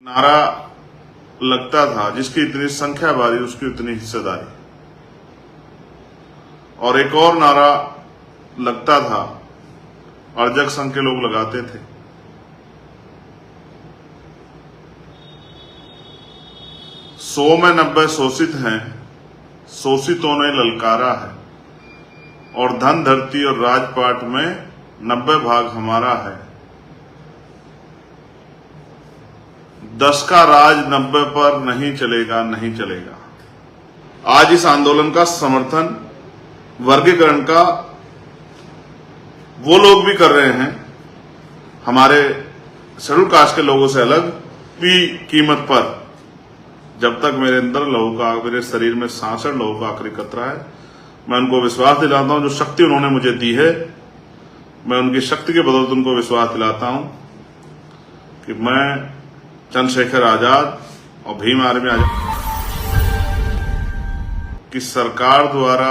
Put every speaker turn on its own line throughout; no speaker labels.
नारा लगता था, जिसकी इतनी संख्या बारी उसकी उतनी हिस्सेदारी। और एक और नारा लगता था, अर्जक संघ के लोग लगाते थे, 100 में 90 शोषित हैं, शोषितों ने ललकारा है, और धन धरती और राजपाट में 90 भाग हमारा है। 10 का राज 90 पर नहीं चलेगा, नहीं चलेगा। आज इस आंदोलन का समर्थन वर्गीकरण का वो लोग भी कर रहे हैं, हमारे शेड्यूल कास्ट के लोगों से अलग भी कीमत पर। जब तक मेरे अंदर लहू का, मेरे शरीर में सांस है, लहू का आखिरी कतरा है, मैं उनको विश्वास दिलाता हूं, जो शक्ति उन्होंने मुझे दी है, मैं उनकी शक्ति के बदौलत उनको विश्वास दिलाता हूं कि मैं चंद्रशेखर आजाद और भीम आर्मी आजाद की सरकार द्वारा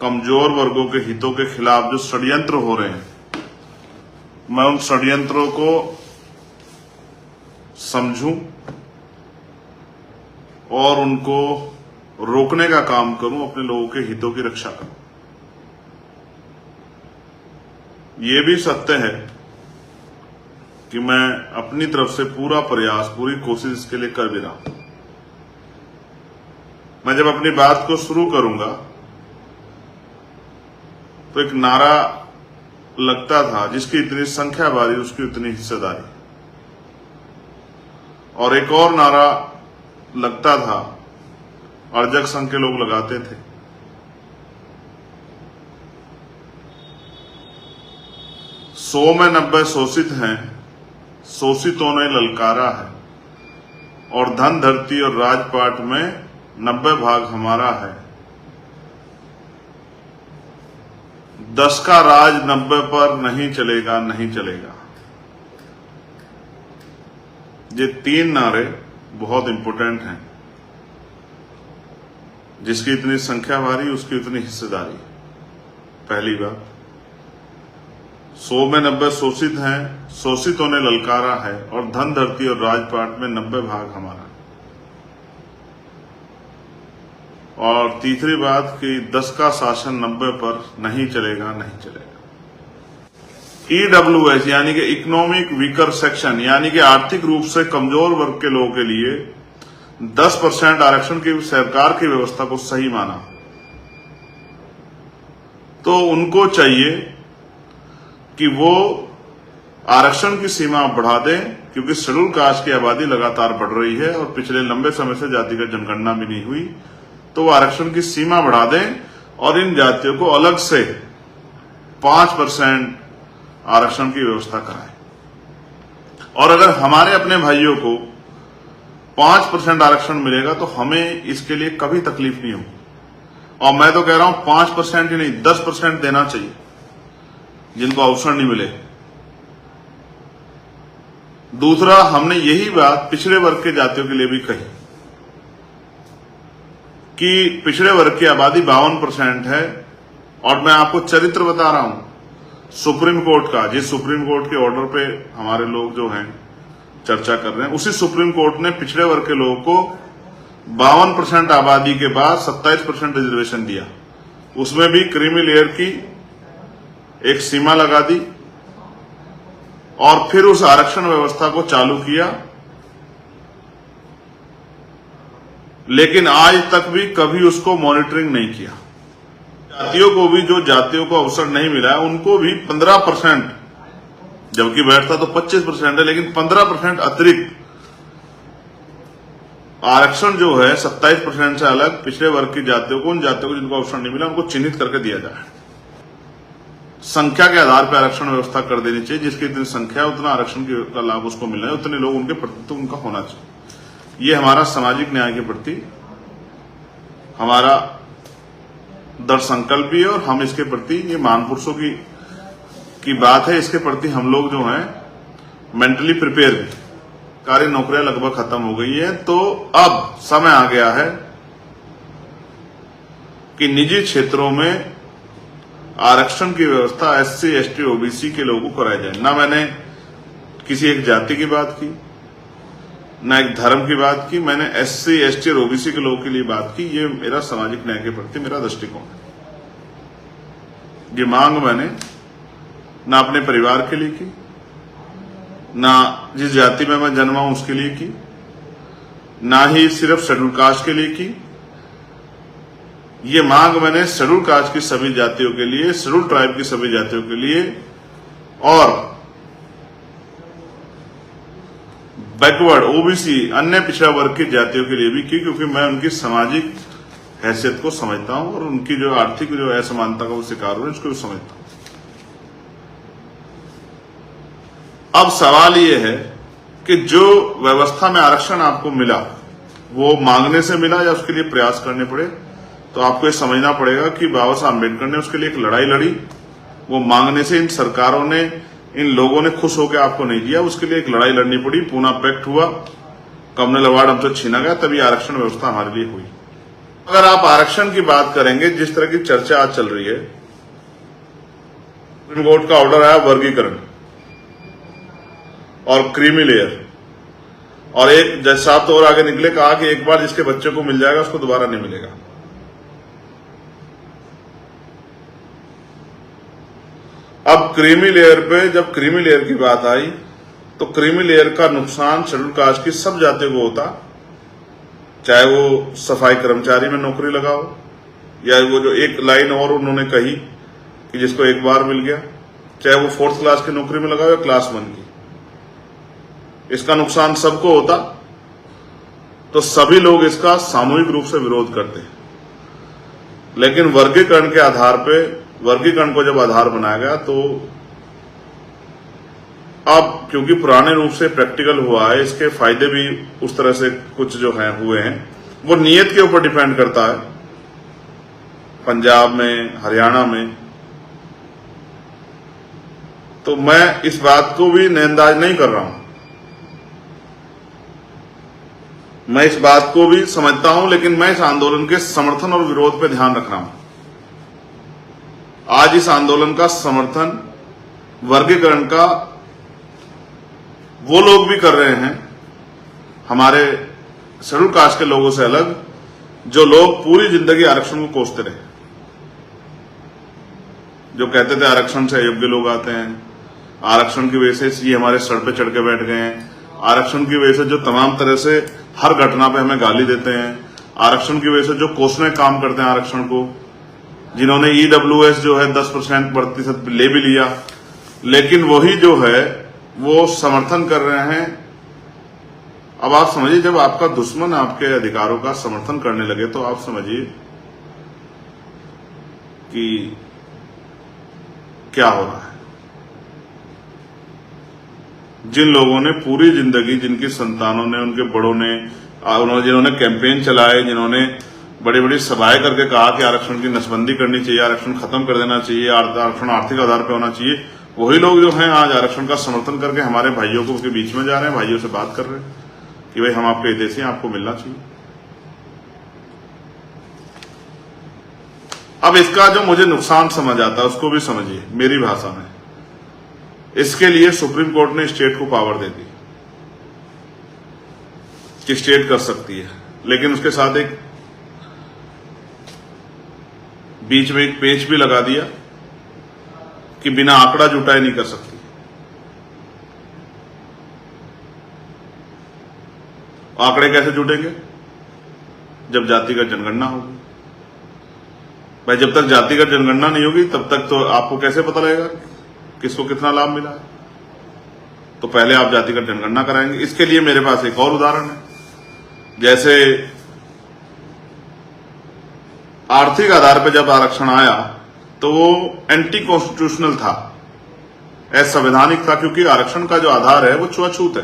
कमजोर वर्गों के हितों के खिलाफ जो षड्यंत्र हो रहे हैं, मैं उन षड्यंत्रों को समझूं और उनको रोकने का काम करूं, अपने लोगों के हितों की रक्षा करूं। ये भी सत्य है कि मैं अपनी तरफ से पूरा प्रयास, पूरी कोशिश इसके लिए कर भी रहा हूं। मैं जब अपनी बात को शुरू करूंगा तो एक नारा लगता था, जिसकी इतनी संख्या बारी उसकी उतनी हिस्सेदारी। और एक और नारा लगता था, अर्जक संघ के लोग लगाते थे, 100 में 90 शोषित हैं, शोषितों ने ललकारा है, और धन धरती और राजपाट में 90 भाग हमारा है। 10 का राज 90 पर नहीं चलेगा, नहीं चलेगा। ये 3 नारे बहुत इंपॉर्टेंट हैं। जिसकी इतनी संख्या भारी उसकी उतनी हिस्सेदारी। पहली बात, 100 में 90 शोषित हैं, शोषितों ने ललकारा है, और धन धरती और राजपाट में 90 भाग हमारा। और तीसरी बात कि 10 का शासन 90 पर नहीं चलेगा, नहीं चलेगा। EWS यानी कि इकोनॉमिक वीकर सेक्शन, यानी कि आर्थिक रूप से कमजोर वर्ग के लोगों के लिए 10% आरक्षण की सरकार की व्यवस्था को सही माना। तो उनको चाहिए कि वो आरक्षण की सीमा बढ़ा दें, क्योंकि शेड्यूल कास्ट की आबादी लगातार बढ़ रही है और पिछले लंबे समय से जातिगत जनगणना भी नहीं हुई। तो वो आरक्षण की सीमा बढ़ा दें और इन जातियों को अलग से 5% आरक्षण की व्यवस्था कराएं। और अगर हमारे अपने भाइयों को 5% आरक्षण मिलेगा तो हमें इसके लिए कभी तकलीफ नहीं होगी। और मैं तो कह रहा हूं 5% ही नहीं, 10% देना चाहिए जिनको अवसर नहीं मिले। दूसरा, हमने यही बात पिछड़े वर्ग के जातियों के लिए भी कही कि पिछड़े वर्ग की आबादी 52% है। और मैं आपको चरित्र बता रहा हूं सुप्रीम कोर्ट का, जिस सुप्रीम कोर्ट के ऑर्डर पे हमारे लोग जो हैं चर्चा कर रहे हैं, उसी सुप्रीम कोर्ट ने पिछड़े वर्ग के लोगों को 52% आबादी के बाद 27% रिजर्वेशन दिया। उसमें भी क्रीमी लेयर की एक सीमा लगा दी और फिर उस आरक्षण व्यवस्था को चालू किया। लेकिन आज तक भी कभी उसको मॉनिटरिंग नहीं किया। जातियों को भी, जो जातियों को अवसर नहीं मिला है, उनको भी 15%, जबकि बैठता तो 25% है, लेकिन 15% अतिरिक्त आरक्षण जो है 27% से अलग पिछड़े वर्ग की जातियों को, उन जातियों को जिनको अवसर नहीं मिला, उनको चिन्हित करके दिया जाए। संख्या के आधार पर आरक्षण व्यवस्था कर देनी चाहिए। जिसकी इतनी संख्या उतना आरक्षण का लाभ उसको मिलना है, उतने लोग उनके प्रति तो उनका होना चाहिए। ये हमारा सामाजिक न्याय के प्रति हमारा दृढ़ संकल्प भी है और हम इसके प्रति, ये महापुरुषों की बात है, इसके प्रति हम लोग जो हैं मेंटली प्रिपेयर भी। सरकारी नौकरियां लगभग खत्म हो गई है, तो अब समय आ गया है कि निजी क्षेत्रों में आरक्षण की व्यवस्था SC, ST, OBC के लोगों को कराई जाए। ना मैंने किसी एक जाति की बात की, ना एक धर्म की बात की, मैंने SC, ST और OBC के लोगों के लिए बात की। ये मेरा सामाजिक न्याय के प्रति मेरा दृष्टिकोण है। ये मांग मैंने ना अपने परिवार के लिए की, ना जिस जाति में मैं जन्मा हूं उसके लिए की, ना ही सिर्फ शेड्यूल कास्ट के लिए की। ये मांग मैंने शेड्यूल कास्ट की सभी जातियों के लिए, शेड्यूल ट्राइब की सभी जातियों के लिए और बैकवर्ड OBC अन्य पिछड़ा वर्ग की जातियों के लिए भी की, क्योंकि मैं उनकी सामाजिक हैसियत को समझता हूं और उनकी जो आर्थिक जो असमानता का वो शिकार हो रहे हैं उसको भी समझता हूं। अब सवाल ये है कि जो व्यवस्था में आरक्षण आपको मिला वो मांगने से मिला या उसके लिए प्रयास करने पड़े, तो आपको ये समझना पड़ेगा कि बाबा साहब अम्बेडकर ने उसके लिए एक लड़ाई लड़ी। वो मांगने से इन सरकारों ने, इन लोगों ने खुश होकर आपको नहीं दिया, उसके लिए एक लड़ाई लड़नी पड़ी। पूना पैक्ट हुआ, कम्युनल अवार्ड हमसे छीना गया, तभी आरक्षण व्यवस्था हमारे लिए हुई। अगर आप आरक्षण की बात करेंगे, जिस तरह की चर्चा आज चल रही है, सुप्रीम कोर्ट का ऑर्डर आया वर्गीकरण और क्रीमी लेयर, और एक जज साहब तो और आगे निकले, कहा कि एक बार जिसके बच्चे को मिल जाएगा उसको दोबारा नहीं मिलेगा। अब क्रीमी लेयर पे जब क्रीमी लेयर की बात आई तो क्रीमी लेयर का नुकसान शेड्यूल कास्ट की सब जातियों को होता, चाहे वो सफाई कर्मचारी में नौकरी लगाओ या वो जो एक लाइन और उन्होंने कही कि जिसको एक बार मिल गया, चाहे वो 4th क्लास की नौकरी में लगाओ या क्लास 1 की, इसका नुकसान सबको होता। तो सभी लोग इसका सामूहिक रूप से विरोध करते हैं। लेकिन वर्गीकरण के आधार पे, वर्गीकरण को जब आधार बनाया गया तो अब क्योंकि पुराने रूप से प्रैक्टिकल हुआ है, इसके फायदे भी उस तरह से कुछ जो है हुए हैं, वो नियत के ऊपर डिपेंड करता है। पंजाब में, हरियाणा में, तो मैं इस बात को भी नजरअंदाज नहीं कर रहा हूं, मैं इस बात को भी समझता हूं, लेकिन मैं इस आंदोलन के समर्थन और विरोध पे ध्यान रख रहा हूं। आज इस आंदोलन का समर्थन वर्गीकरण का वो लोग भी कर रहे हैं, हमारे शेड्यूल कास्ट के लोगों से अलग, जो लोग पूरी जिंदगी आरक्षण को कोसते रहे, जो कहते थे आरक्षण से अयोग्य लोग आते हैं, आरक्षण की वजह से ये हमारे सर पे चढ़ के बैठ गए हैं, आरक्षण की वजह से जो तमाम तरह से हर घटना पे हमें गाली देते हैं, आरक्षण की वजह से जो कोसने काम करते हैं आरक्षण को, जिन्होंने EWS जो है 10% ले भी लिया, लेकिन वही जो है वो समर्थन कर रहे हैं। अब आप समझिए, जब आपका दुश्मन आपके अधिकारों का समर्थन करने लगे तो आप समझिए कि क्या हो रहा है। जिन लोगों ने पूरी जिंदगी, जिनकी संतानों ने, उनके बड़ों ने, जिन्होंने कैंपेन चलाए, जिन्होंने बड़ी बड़ी सभाएं करके कहा कि आरक्षण की नसबंदी करनी चाहिए, आरक्षण खत्म कर देना चाहिए, आरक्षण आर्थिक आधार पर होना चाहिए, वही लोग जो हैं आज आरक्षण का समर्थन करके हमारे भाइयों को के बीच में जा रहे हैं, भाइयों से बात कर रहे हैं कि भाई हम आपके हितैषी हैं, आपको मिलना चाहिए। अब इसका जो मुझे नुकसान समझ आता है उसको भी समझिए मेरी भाषा में। इसके लिए सुप्रीम कोर्ट ने स्टेट को पावर दे दी कि स्टेट कर सकती है, लेकिन उसके साथ एक बीच में एक पेच भी लगा दिया कि बिना आंकड़ा जुटाए नहीं कर सकती। आंकड़े कैसे जुटेंगे? जब जातिगत जनगणना होगी। भाई जब तक जातिगत जनगणना नहीं होगी तब तक तो आपको कैसे पता लगेगा किसको कितना लाभ मिला है? तो पहले आप जातिगत जनगणना कराएंगे। इसके लिए मेरे पास एक और उदाहरण है। जैसे आर्थिक आधार पर जब आरक्षण आया तो वो एंटी कॉन्स्टिट्यूशनल था, असंवैधानिक था, क्योंकि आरक्षण का जो आधार है वो छुआछूत है,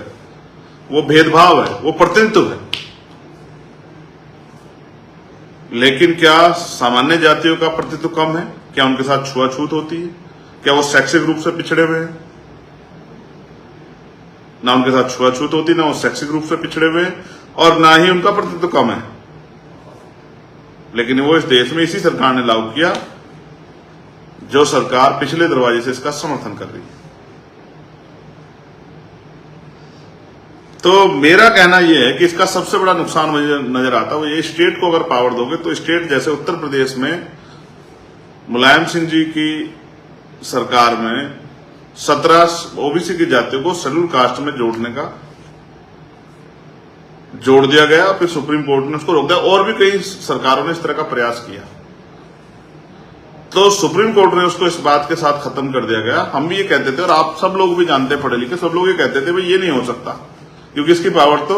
वो भेदभाव है, वो प्रतिनिधित्व है। लेकिन क्या सामान्य जातियों का प्रतिनिधित्व कम है? क्या उनके साथ छुआछूत होती है? क्या वो शैक्षिक रूप से पिछड़े हुए हैं? ना उनके साथ छुआछूत होती, ना वो शैक्षिक रूप से पिछड़े हुए हैं, और ना ही उनका प्रतिनिधित्व कम है। लेकिन वो इस देश में इसी सरकार ने लागू किया जो सरकार पिछले दरवाजे से इसका समर्थन कर रही है। तो मेरा कहना यह है कि इसका सबसे बड़ा नुकसान मुझे नजर आता है वो ये, स्टेट को अगर पावर दोगे तो स्टेट जैसे उत्तर प्रदेश में मुलायम सिंह जी की सरकार में 17 ओबीसी की जातियों को शेड्यूल कास्ट में जोड़ दिया गया, फिर सुप्रीम कोर्ट ने उसको रोक दिया, और भी कई सरकारों ने इस तरह का प्रयास किया, तो सुप्रीम कोर्ट ने उसको इस बात के साथ खत्म कर दिया गया। हम भी ये कहते थे और आप सब लोग भी जानते पढ़े लिखे, सब लोग ये कहते थे भाई ये नहीं हो सकता, क्योंकि इसकी पावर तो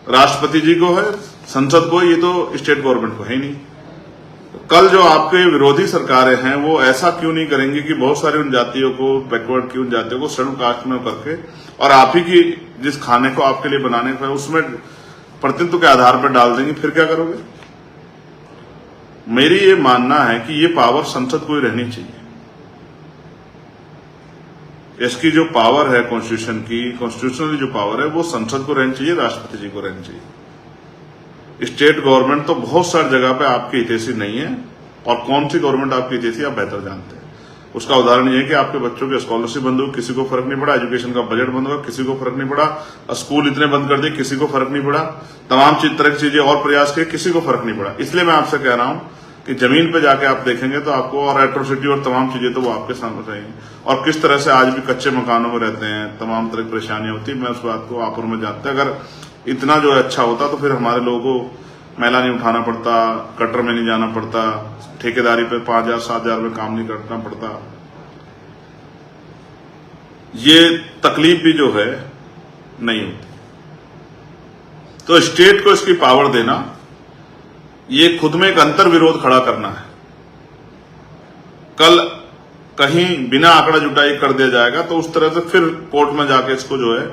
राष्ट्रपति जी को है, संसद को, ये तो स्टेट गवर्नमेंट को है ही नहीं। कल जो आपके विरोधी सरकारें हैं वो ऐसा क्यों नहीं करेंगी कि बहुत सारी उन जातियों को, बैकवर्ड की उन जातियों को शेड्यूल कास्ट में करके और आप ही की जिस खाने को आपके लिए बनाने का उसमें प्रतिनिधित्व के आधार पर डाल देंगे, फिर क्या करोगे? मेरी ये मानना है कि ये पावर संसद को ही रहनी चाहिए। इसकी जो पावर है कॉन्स्टिट्यूशन की, कॉन्स्टिट्यूशनली जो पावर है वो संसद को रहनी चाहिए, राष्ट्रपति जी को रहनी चाहिए। स्टेट गवर्नमेंट तो बहुत सारी जगह पे आपकी हितैषी नहीं है, और कौन सी गवर्नमेंट आपकी हितैषी आप बेहतर जानते हैं। उसका उदाहरण ये है कि आपके बच्चों की स्कॉलरशिप बंद हुई, किसी को फर्क नहीं पड़ा, एजुकेशन का बजट बंद हुआ, किसी को फर्क नहीं पड़ा, स्कूल इतने बंद कर दिए, किसी को फर्क नहीं पड़ा, तमाम तरह की चीजें और प्रयास किए, किसी को फर्क नहीं पड़ा। इसलिए मैं आपसे कह रहा हूं कि जमीन पे जाके आप देखेंगे तो आपको और एट्रोसिटी और तमाम चीजें तो वो आपके सामने रहेंगी, और किस तरह से आज भी कच्चे मकानों में रहते हैं, तमाम तरह की परेशानियां होती है। मैं उस बात को आप और मैं जानते हैं। अगर इतना जो है अच्छा होता तो फिर हमारे लोगों को मैला नहीं उठाना पड़ता, कटर में नहीं जाना पड़ता, ठेकेदारी पे 5,000 7,000 में काम नहीं करना पड़ता। ये तकलीफ भी जो है नहीं होती। तो स्टेट को इसकी पावर देना, ये खुद में एक अंतर विरोध खड़ा करना है। कल कहीं बिना आंकड़ा जुटाई कर दिया जाएगा तो उस तरह से फिर कोर्ट में जाके इसको जो है,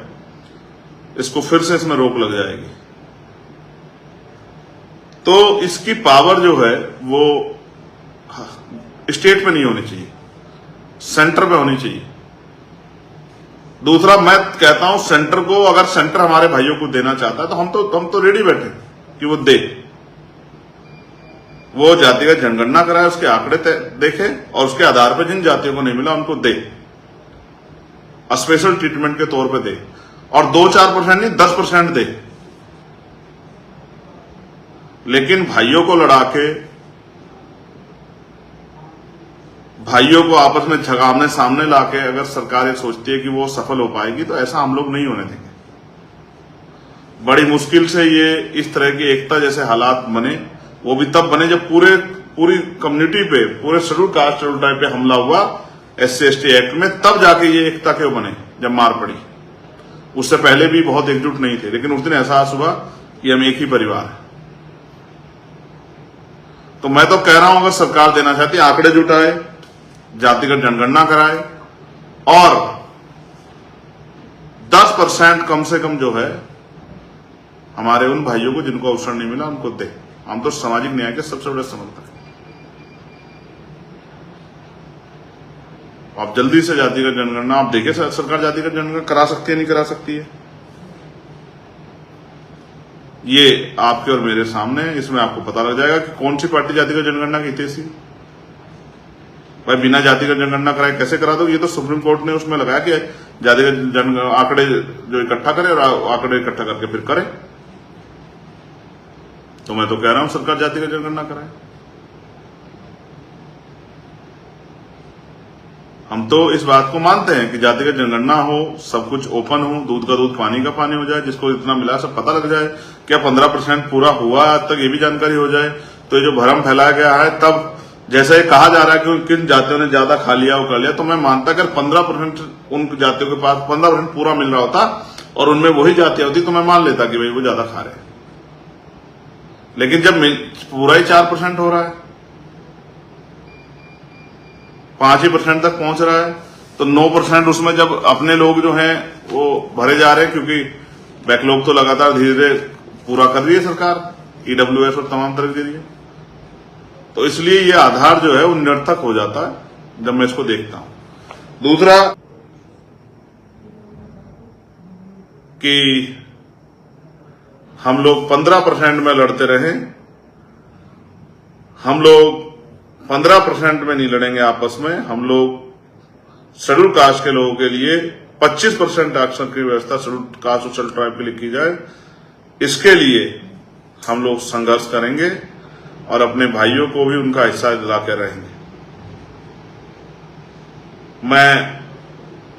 इसको फिर से इसमें रोक लग जाएगी। तो इसकी पावर जो है वो स्टेट पे नहीं होनी चाहिए, सेंटर पे होनी चाहिए। दूसरा, मैं कहता हूं सेंटर को, अगर सेंटर हमारे भाइयों को देना चाहता है तो हम तो रेडी बैठे कि वो दे, वो जातिगत जनगणना कराए, उसके आंकड़े देखे और उसके आधार पर जिन जातियों को नहीं मिला उनको दे, स्पेशल ट्रीटमेंट के तौर पे दे, और 2-4% नहीं 10% दे। लेकिन भाइयों को लड़ा के, भाइयों को आपस में झगामने सामने लाके अगर सरकार ये सोचती है कि वो सफल हो पाएगी तो ऐसा हम लोग नहीं होने देंगे। बड़ी मुश्किल से ये इस तरह की एकता जैसे हालात बने, वो भी तब बने जब पूरी कम्युनिटी पे, पूरे शेड्यूल कास्ट शेड्यूल टाइप पे हमला हुआ SC/ST एक्ट में, तब जाके ये एकता क्यों बने जब मार पड़ी। उससे पहले भी बहुत एकजुट नहीं थे, लेकिन उस दिन एहसास हुआ कि हम एक ही परिवार है। तो मैं तो कह रहा हूं, अगर सरकार देना चाहती है आंकड़े जुटाए, जातिगत जनगणना कराए, और 10% कम से कम जो है हमारे उन भाइयों को जिनको अवसर नहीं मिला उनको दे। हम तो सामाजिक न्याय के सबसे बड़े समर्थक हैं। आप जल्दी से जातिगत जनगणना, आप देखिए सरकार जातिगत जनगणना करा सकती है नहीं करा सकती है, ये आपके और मेरे सामने है। इसमें आपको पता लग जाएगा कि कौन सी पार्टी जातिगत जनगणना की हितैषी। भाई बिना जातिगत जनगणना कराए कैसे करा दो? ये तो सुप्रीम कोर्ट ने उसमें लगाया कि जातिगत आंकड़े जो इकट्ठा करे और आंकड़े इकट्ठा करके फिर करे। तो मैं तो कह रहा हूं सरकार जातिगत जनगणना कराए। हम तो इस बात को मानते हैं कि जातिगत जनगणना हो, सब कुछ ओपन हो, दूध का दूध पानी का पानी हो जाए, जिसको इतना मिला सब पता लग जाए, क्या 15% पूरा हुआ आज तक ये भी जानकारी हो जाए। तो ये जो भ्रम फैलाया गया है, तब जैसे कहा जा रहा है कि किन जातियों ने ज्यादा खा लिया वो कर लिया, तो मैं मानता अगर 15% उन जातियों के पास 15% पूरा मिल रहा होता और उनमें वही जातियां होती तो मैं मान लेता कि भाई वो ज्यादा खा रहे हैं। लेकिन जब पूरा ही 4% हो रहा है, 5% तक पहुंच रहा है, तो 9% उसमें जब अपने लोग जो हैं वो भरे जा रहे हैं, क्योंकि बैकलॉग तो लगातार धीरे धीरे पूरा कर रही है सरकार, EWS और तमाम तरह के लिए। तो इसलिए ये आधार जो है वो निरर्थक हो जाता है जब मैं इसको देखता हूं। दूसरा कि हम लोग 15% में लड़ते रहे, हम लोग 15% में नहीं लड़ेंगे आपस में, हम लोग शेड्यूल कास्ट के लोगों के लिए 25% आरक्षण की व्यवस्था शेड्यूल कास्ट और शेड्यूल ट्राइब के लिए की जाए। इसके लिए हम लोग संघर्ष करेंगे और अपने भाइयों को भी उनका हिस्सा दिलाकर रहेंगे। मैं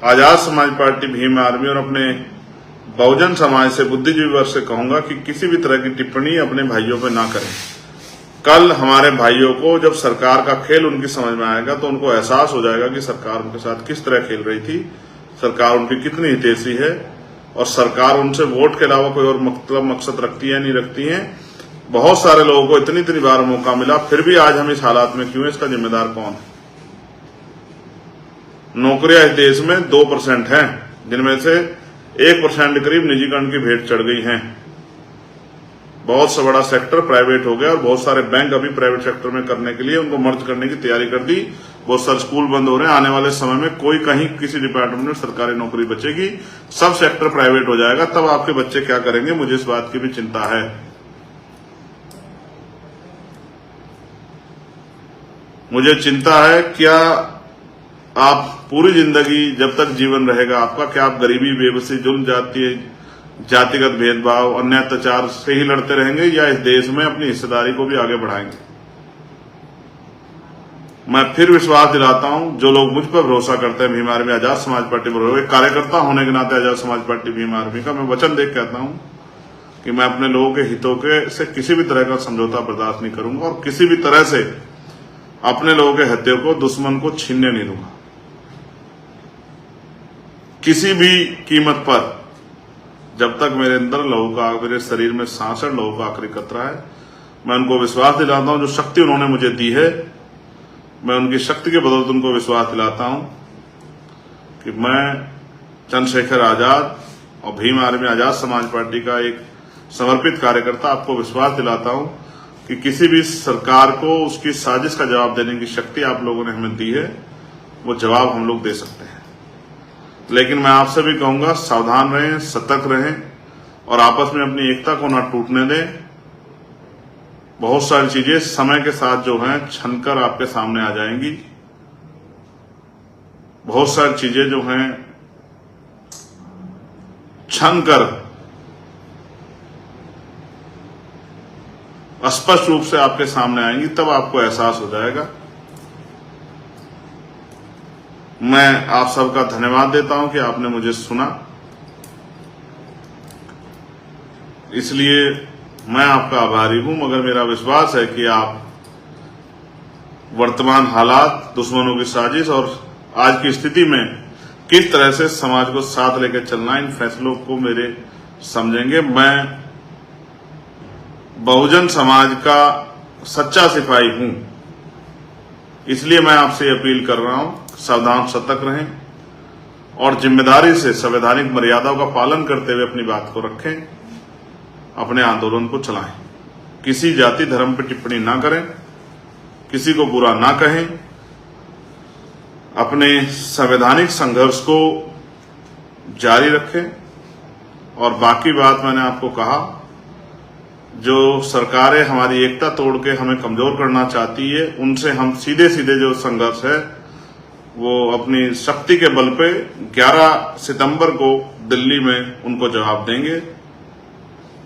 आजाद समाज पार्टी भीम आर्मी और अपने बहुजन समाज से, बुद्धिजीवी वर्ग से कहूंगा कि किसी भी तरह की टिप्पणी अपने भाइयों पर ना करें। कल हमारे भाइयों को जब सरकार का खेल उनकी समझ में आएगा तो उनको एहसास हो जाएगा कि सरकार उनके साथ किस तरह खेल रही थी, सरकार उनकी कितनी हितैषी है और सरकार उनसे वोट के अलावा कोई और मकसद रखती है नहीं रखती है। बहुत सारे लोगों को इतनी बार मौका मिला, फिर भी आज हम इस हालात में क्यों हैं, इसका जिम्मेदार कौन है? नौकरियां इस देश में 2% हैं, जिनमें से 1% करीब निजीकरण की भेंट चढ़ गई हैं। बहुत सा बड़ा सेक्टर प्राइवेट हो गया और बहुत सारे बैंक अभी प्राइवेट सेक्टर में करने के लिए उनको मर्ज करने की तैयारी कर दी। बहुत सारे स्कूल बंद हो रहे हैं। आने वाले समय में कोई कहीं किसी डिपार्टमेंट में सरकारी नौकरी बचेगी, सब सेक्टर प्राइवेट हो जाएगा। तब आपके बच्चे क्या करेंगे, मुझे इस बात की भी चिंता है। मुझे चिंता है, क्या आप पूरी जिंदगी जब तक जीवन रहेगा आपका, क्या आप गरीबी, बेबसी, जुल्म, जातिगत भेदभाव, अन्य अत्याचार से ही लड़ते रहेंगे या इस देश में अपनी हिस्सेदारी को भी आगे बढ़ाएंगे? मैं फिर विश्वास दिलाता हूं, जो लोग मुझ पर भरोसा करते हैं भीम आर्मी आजाद समाज पार्टी पर, एक कार्यकर्ता होने के नाते आजाद समाज पार्टी भीम आर्मी का मैं वचन देकर कहता हूं कि मैं अपने लोगों के हितों के से किसी भी तरह का समझौता बर्दाश्त नहीं करूंगा और किसी भी तरह से अपने लोगों के हितों को दुश्मन को छीनने नहीं दूंगा। किसी भी कीमत पर, जब तक मेरे अंदर लहू का, मेरे शरीर में सांस है, लहू का आखिरी कतरा है, मैं उनको विश्वास दिलाता हूं, जो शक्ति उन्होंने मुझे दी है, मैं उनकी शक्ति के बदौलत उनको विश्वास दिलाता हूं कि मैं चंद्रशेखर आजाद और भीम आर्मी आजाद समाज पार्टी का एक समर्पित कार्यकर्ता आपको विश्वास दिलाता हूं कि किसी भी सरकार को उसकी साजिश का जवाब देने की शक्ति आप लोगों ने हमें दी है, वो जवाब हम लोग दे सकते हैं। लेकिन मैं आपसे भी कहूंगा, सावधान रहें, सतर्क रहें और आपस में अपनी एकता को ना टूटने दें। बहुत सारी चीजें समय के साथ जो हैं छनकर आपके सामने आ जाएंगी। बहुत सारी चीजें जो हैं छनकर स्पष्ट रूप से आपके सामने आएंगी, तब आपको एहसास हो जाएगा। मैं आप सबका धन्यवाद देता हूं कि आपने मुझे सुना, इसलिए मैं आपका आभारी हूं। मगर मेरा विश्वास है कि आप वर्तमान हालात, दुश्मनों की साजिश और आज की स्थिति में किस तरह से समाज को साथ लेकर चलना, इन फैसलों को मेरे समझेंगे। मैं बहुजन समाज का सच्चा सिपाही हूं, इसलिए मैं आपसे अपील कर रहा हूं, सावधान, सतर्क रहें और जिम्मेदारी से संवैधानिक मर्यादाओं का पालन करते हुए अपनी बात को रखें, अपने आंदोलन को चलाएं। किसी जाति धर्म पर टिप्पणी ना करें, किसी को बुरा ना कहें, अपने संवैधानिक संघर्ष को जारी रखें। और बाकी बात मैंने आपको कहा, जो सरकारें हमारी एकता तोड़ के हमें कमजोर करना चाहती है, उनसे हम सीधे सीधे जो संघर्ष है वो अपनी शक्ति के बल पे 11 सितंबर को दिल्ली में उनको जवाब देंगे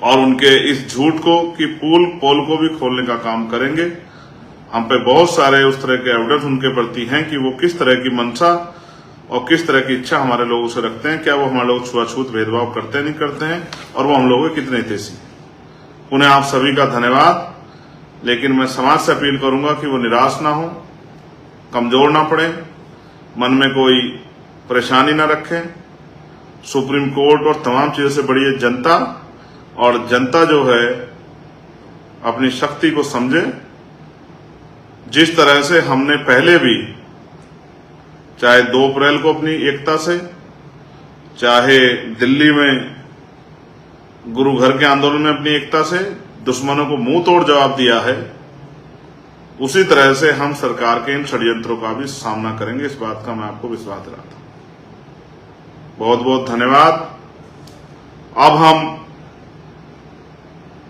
और उनके इस झूठ को कि पोल को भी खोलने का काम करेंगे। हम पे बहुत सारे उस तरह के एविडेंस उनके प्रति हैं कि वो किस तरह की मंशा और किस तरह की इच्छा हमारे लोगों से रखते हैं, क्या वो हमारे लोग छुआछूत भेदभाव करते नहीं करते हैं और वो हम लोगों के कितने हितैषी। उन्हें आप सभी का धन्यवाद। लेकिन मैं समाज से अपील करूंगा कि वो निराश ना हो, कमजोर ना पड़े, मन में कोई परेशानी ना रखें। सुप्रीम कोर्ट और तमाम चीजों से बड़ी है जनता, और जनता जो है अपनी शक्ति को समझे। जिस तरह से हमने पहले भी, चाहे 2 अप्रैल को अपनी एकता से, चाहे दिल्ली में गुरु घर के आंदोलन में अपनी एकता से दुश्मनों को मुंह तोड़ जवाब दिया है, उसी तरह से हम सरकार के इन षड्यंत्रों का भी सामना करेंगे। इस बात का मैं आपको विश्वास दिलाता हूं। बहुत बहुत धन्यवाद। अब हम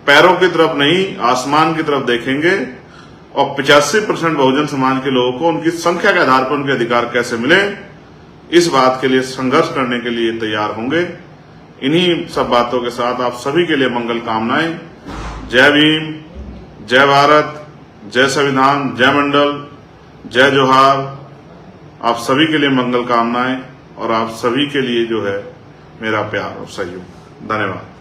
पैरों की तरफ नहीं, आसमान की तरफ देखेंगे और 85% बहुजन समाज के लोगों को उनकी संख्या के आधार पर उनके अधिकार कैसे मिले, इस बात के लिए संघर्ष करने के लिए तैयार होंगे। इन्हीं सब बातों के साथ आप सभी के लिए मंगल कामनाएं। जय भीम, जय भारत, जय संविधान, जय मंडल, जय जोहार। आप सभी के लिए मंगल कामनाएं और आप सभी के लिए जो है मेरा प्यार और सहयोग। धन्यवाद।